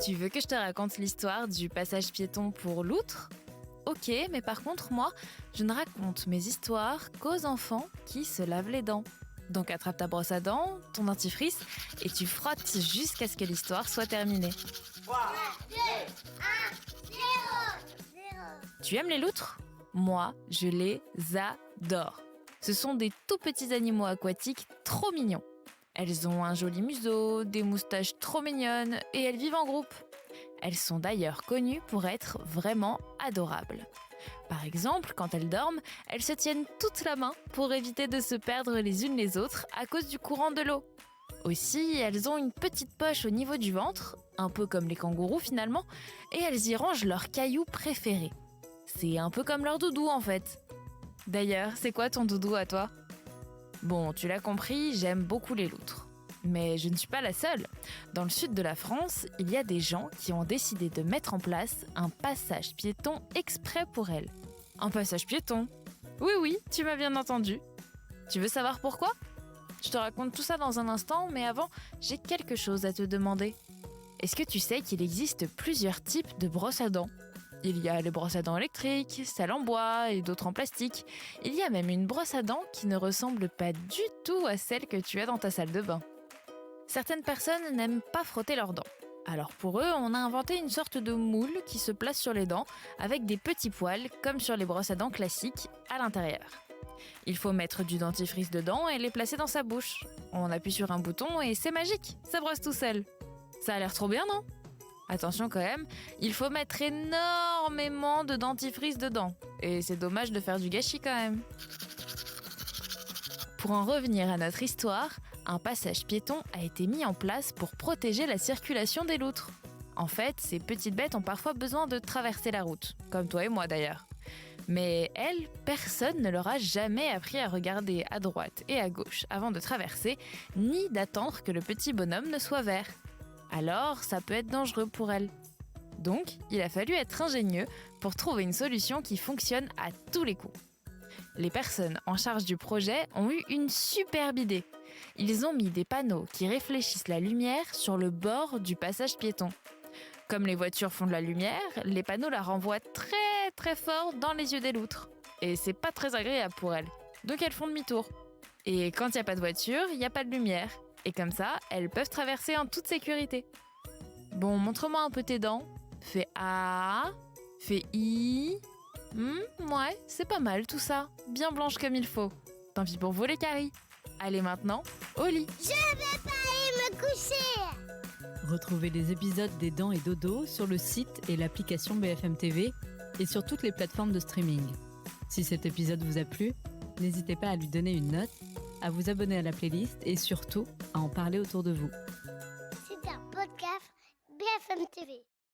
Tu veux que je te raconte l'histoire du passage piéton pour l'outre ? Ok, mais par contre, moi, je ne raconte mes histoires qu'aux enfants qui se lavent les dents. Donc attrape ta brosse à dents, ton dentifrice, et tu frottes jusqu'à ce que l'histoire soit terminée. 3, 2, 1, 0. Tu aimes les loutres ? Moi, je les adore. Ce sont des tout petits animaux aquatiques trop mignons. Elles ont un joli museau, des moustaches trop mignonnes et elles vivent en groupe. Elles sont d'ailleurs connues pour être vraiment adorables. Par exemple, quand elles dorment, elles se tiennent toutes la main pour éviter de se perdre les unes les autres à cause du courant de l'eau. Aussi, elles ont une petite poche au niveau du ventre, un peu comme les kangourous finalement, et elles y rangent leurs cailloux préférés. C'est un peu comme leur doudou en fait. D'ailleurs, c'est quoi ton doudou à toi ? Bon, tu l'as compris, j'aime beaucoup les loutres. Mais je ne suis pas la seule. Dans le sud de la France, il y a des gens qui ont décidé de mettre en place un passage piéton exprès pour elles. Un passage piéton ? Oui, tu m'as bien entendu. Tu veux savoir pourquoi ? Je te raconte tout ça dans un instant, mais avant, j'ai quelque chose à te demander. Est-ce que tu sais qu'il existe plusieurs types de brosses à dents ? Il y a les brosses à dents électriques, celles en bois et d'autres en plastique. Il y a même une brosse à dents qui ne ressemble pas du tout à celle que tu as dans ta salle de bain. Certaines personnes n'aiment pas frotter leurs dents. Alors pour eux, on a inventé une sorte de moule qui se place sur les dents avec des petits poils, comme sur les brosses à dents classiques, à l'intérieur. Il faut mettre du dentifrice dedans et les placer dans sa bouche. On appuie sur un bouton et c'est magique, ça brosse tout seul. Ça a l'air trop bien, non ? Attention quand même, il faut mettre énormément de dentifrice dedans. Et c'est dommage de faire du gâchis quand même. Pour en revenir à notre histoire, un passage piéton a été mis en place pour protéger la circulation des loutres. En fait, ces petites bêtes ont parfois besoin de traverser la route, comme toi et moi d'ailleurs. Mais elles, personne ne leur a jamais appris à regarder à droite et à gauche avant de traverser, ni d'attendre que le petit bonhomme ne soit vert. Alors, ça peut être dangereux pour elles. Donc, il a fallu être ingénieux pour trouver une solution qui fonctionne à tous les coups. Les personnes en charge du projet ont eu une superbe idée. Ils ont mis des panneaux qui réfléchissent la lumière sur le bord du passage piéton. Comme les voitures font de la lumière, les panneaux la renvoient très très fort dans les yeux des loutres. Et c'est pas très agréable pour elles. Donc elles font demi-tour. Et quand il n'y a pas de voiture, il n'y a pas de lumière. Et comme ça, elles peuvent traverser en toute sécurité. Bon, montre-moi un peu tes dents. Fais A, fais I. Ouais, c'est pas mal tout ça. Bien blanche comme il faut. Tant pis pour vous les caries. Allez maintenant, au lit. Je vais pas aller me coucher. Retrouvez les épisodes des Dents et Dodo sur le site et l'application BFM TV et sur toutes les plateformes de streaming. Si cet épisode vous a plu, n'hésitez pas à lui donner une note, à vous abonner à la playlist et surtout à en parler autour de vous.